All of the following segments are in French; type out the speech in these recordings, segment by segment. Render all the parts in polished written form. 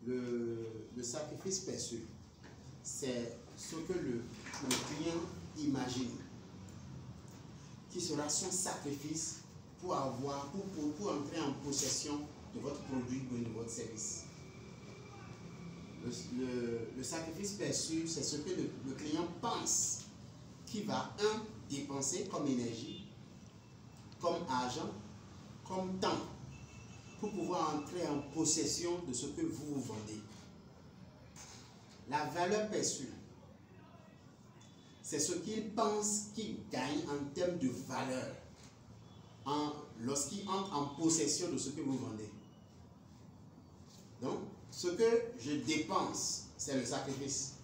le sacrifice perçu, c'est ce que le client imagine, qui sera son sacrifice pour entrer en possession de votre produit ou de votre service. Le sacrifice perçu, c'est ce que le client pense qu'il va, dépenser comme énergie, comme argent, comme temps, pour pouvoir entrer en possession de ce que vous vendez. La valeur perçue, c'est ce qu'il pense qu'il gagne en termes de valeur lorsqu'il entre en possession de ce que vous vendez. Donc, ce que je dépense, c'est le sacrifice.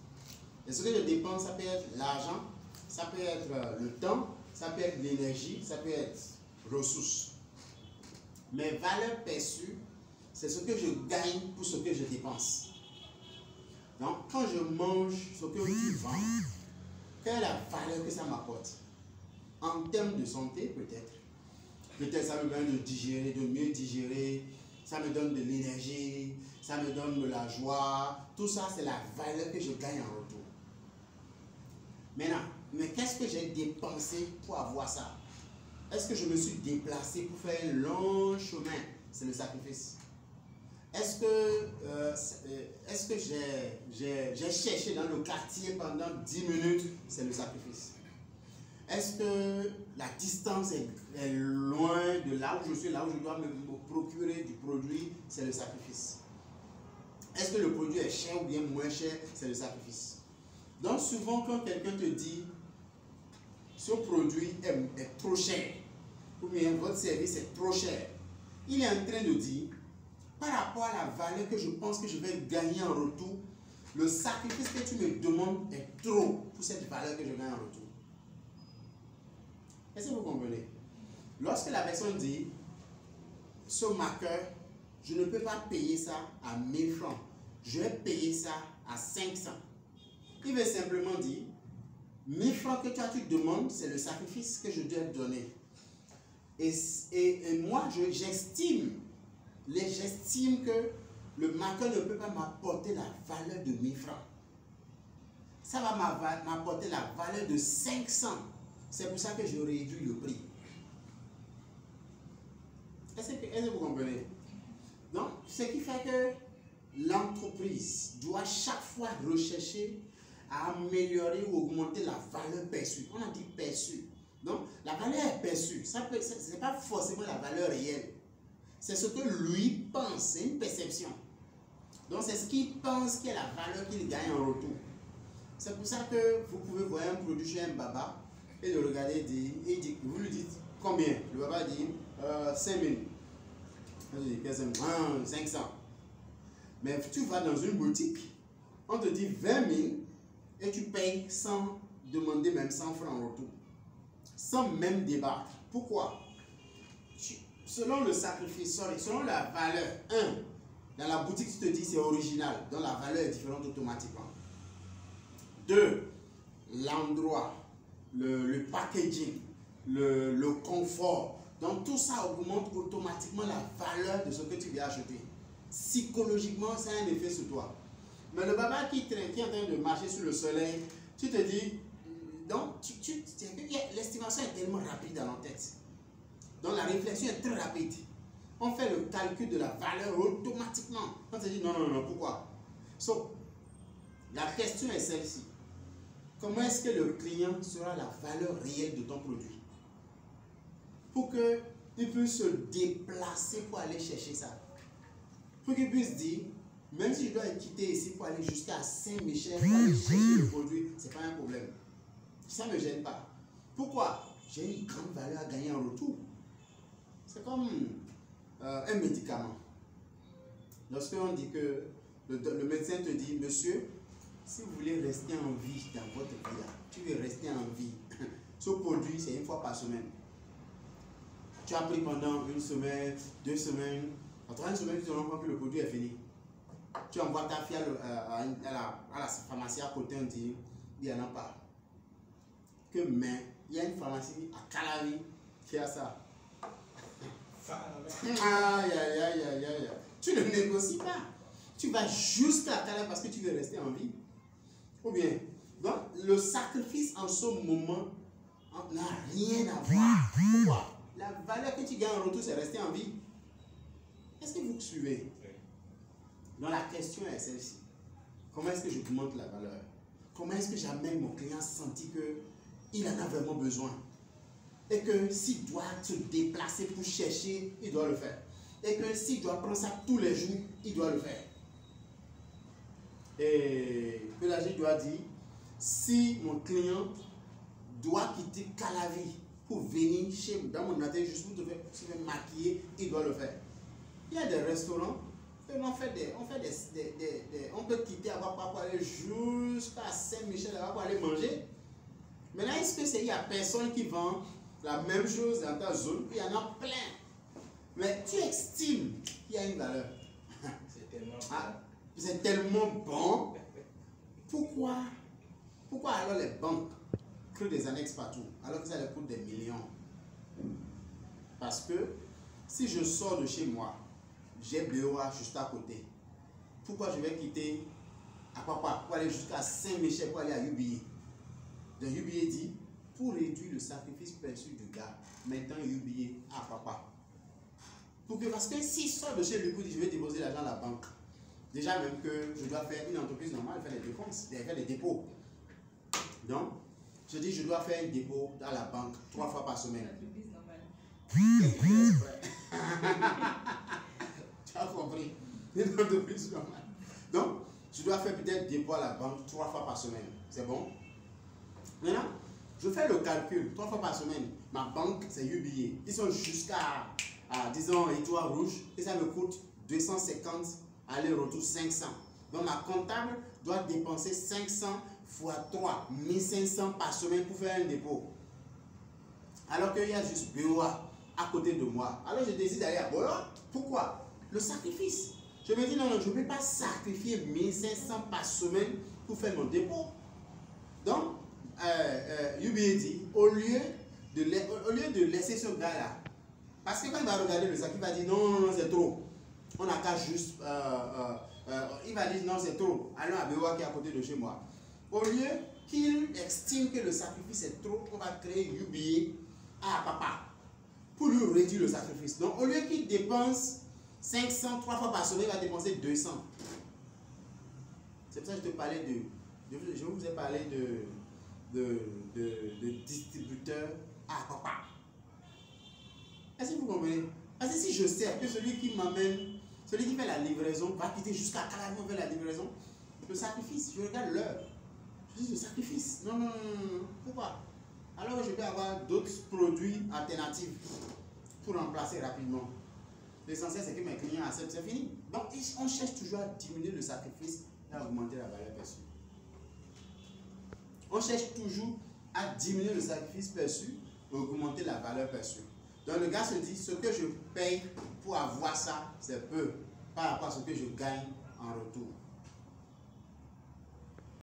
Et ce que je dépense, ça peut être l'argent, ça peut être le temps, ça peut être l'énergie, ça peut être ressources. Mes valeurs perçues, c'est ce que je gagne pour ce que je dépense. Donc, quand je mange ce que tu vends, quelle est la valeur que ça m'apporte? En termes de santé, peut-être. Peut-être ça me permet de digérer, de mieux digérer. Ça me donne de l'énergie, ça me donne de la joie. Tout ça, c'est la valeur que je gagne en retour. Maintenant, mais qu'est-ce que j'ai dépensé pour avoir ça? Est-ce que je me suis déplacé pour faire un long chemin? C'est le sacrifice. Est-ce que j'ai cherché dans le quartier pendant 10 minutes? C'est le sacrifice. Est-ce que la distance est loin de là où je suis, là où je dois me procurer du produit? C'est le sacrifice. Est-ce que le produit est cher ou bien moins cher? C'est le sacrifice. Donc souvent quand quelqu'un te dit ce produit est trop cher, ou bien votre service est trop cher, il est en train de dire, par rapport à la valeur que je pense que je vais gagner en retour, le sacrifice que tu me demandes est trop pour cette valeur que je gagne en retour. Est-ce que vous comprenez? Lorsque la personne dit, ce marqueur, je ne peux pas payer ça à 1000 francs, je vais payer ça à 500. Il veut simplement dire, 1000 francs que toi tu demandes, c'est le sacrifice que je dois te donner. Et moi, j'estime que le marqueur ne peut pas m'apporter la valeur de 1000 francs. Ça va m'apporter la valeur de 500. C'est pour ça que je réduis le prix. Est-ce que vous comprenez? Donc, ce qui fait que l'entreprise doit chaque fois rechercher à améliorer ou augmenter la valeur perçue. On a dit perçue. Donc, la valeur est perçue. Ce n'est pas forcément la valeur réelle. C'est ce que lui pense. C'est une perception. Donc, c'est ce qu'il pense qui est la valeur qu'il gagne en retour. C'est pour ça que vous pouvez voir un produit chez un baba et le regarder et dire, vous lui dites combien? Le baba dit 5 000. Je dis 500. Mais tu vas dans une boutique, on te dit 20 000 et tu payes sans demander même 100 francs en retour. Sans même débattre. Pourquoi? Selon le sacrifice, selon la valeur, dans la boutique, tu te dis c'est original, donc la valeur est différente automatiquement. 2, l'endroit, le packaging, le confort. Donc tout ça augmente automatiquement la valeur de ce que tu viens acheter. Psychologiquement, ça a un effet sur toi. Mais le baba qui est en train de marcher sur le soleil, tu te dis, donc l'estimation est tellement rapide dans la tête. Donc la réflexion est très rapide. On fait le calcul de la valeur automatiquement. On se dit non, pourquoi? La question est celle-ci. Comment est-ce que le client sera la valeur réelle de ton produit? Pour qu'il puisse se déplacer pour aller chercher ça. Pour qu'il puisse dire, même si je dois quitter ici pour aller jusqu'à Saint-Michel pour aller chercher le produit, ce n'est pas un problème. Ça ne me gêne pas. Pourquoi? J'ai une grande valeur à gagner en retour. C'est comme un médicament. Lorsqu'on dit que le médecin te dit, monsieur, si vous voulez rester en vie dans votre vie, là, tu veux rester en vie, ce produit, c'est une fois par semaine. Tu as pris pendant 1 semaine, 2 semaines, en 3 semaines, tu te rends compte que le produit est fini. Tu envoies ta fille à la pharmacie à côté, on dit, il n'y en a pas. Mais il y a une pharmacie à Calavi qui a ça. Aïe. Tu ne négocies pas. tu vas jusqu'à Calais parce que tu veux rester en vie. Ou bien, donc le sacrifice en ce moment n'a rien à voir. Pourquoi? La valeur que tu gagnes en retour, c'est rester en vie. Est-ce que vous suivez? Donc la question est celle-ci. Comment est-ce que je augmente la valeur? Comment est-ce que j'amène mon client à sentir qu'il en a vraiment besoin? Et que s'il doit se déplacer pour chercher, il doit le faire. Et que s'il doit prendre ça tous les jours, il doit le faire. Et que la G doit dire, si mon client doit quitter Calavi pour venir chez moi, dans mon atelier, juste pour se faire maquiller, il doit le faire. Il y a des restaurants, on peut quitter à Papa pour aller jusqu'à Saint-Michel pour aller manger. Maintenant, est-ce que il y a personne qui vend la même chose dans ta zone? Il y en a plein. Mais tu estimes qu'il y a une valeur. C'est tellement bon. Pourquoi alors les banques créent des annexes partout alors que ça leur coûte des millions? Parce que si je sors de chez moi, j'ai BOA juste à côté. Pourquoi je vais quitter à Papa pour aller jusqu'à Saint-Michel pour aller à UBA? Donc UBA dit, pour réduire le sacrifice perçu du gars, maintenant UBA à Papa. Parce que s'il sort de chez lui pour dire je vais déposer l'argent à la banque, déjà même que je dois faire une entreprise normale, faire des dépenses, faire des dépôts. Donc, je dis je dois faire un dépôt dans la banque 3 fois par semaine. Tu as compris? Une entreprise normale. Donc, je dois faire peut-être dépôt à la banque 3 fois par semaine. C'est bon? Maintenant, je fais le calcul 3 fois par semaine. Ma banque, c'est UBA. Ils sont jusqu'à, disons, Étoile Rouge. Et ça me coûte 250, aller-retour 500. Donc, ma comptable doit dépenser 500 fois 3, 1500 par semaine pour faire un dépôt. Alors qu'il y a juste BOA à côté de moi. Alors, je décide d'aller à BOA. Pourquoi? Le sacrifice. Je me dis, non, je ne peux pas sacrifier 1500 par semaine pour faire mon dépôt. Donc, UBA dit, au lieu de laisser ce gars-là, parce que quand il va regarder le sac, il va dire, non, c'est trop. On n'a qu'à juste, il va dire, non, c'est trop. Allons à BOA qui est à côté de chez moi. Au lieu qu'il estime que le sacrifice est trop, on va créer UBA à Papa pour lui réduire le sacrifice. Donc, au lieu qu'il dépense 500 3 fois par semaine, il va dépenser 200. C'est pour ça que je te parlais je vous ai parlé de distributeur à Papa. Est-ce que vous comprenez? Parce que si je sais que celui qui m'amène, celui qui fait la livraison, va quitter jusqu'à Calavi faire la livraison, le sacrifice, je regarde l'heure. Je dis le sacrifice. Non. Pourquoi? Alors que je peux avoir d'autres produits alternatifs pour remplacer rapidement. L'essentiel, c'est que mes clients acceptent, c'est fini. Donc, on cherche toujours à diminuer le sacrifice et à augmenter la valeur perçue. On cherche toujours à diminuer le sacrifice perçu et augmenter la valeur perçue. Donc, le gars se dit, ce que je paye pour avoir ça, c'est peu par rapport à ce que je gagne en retour.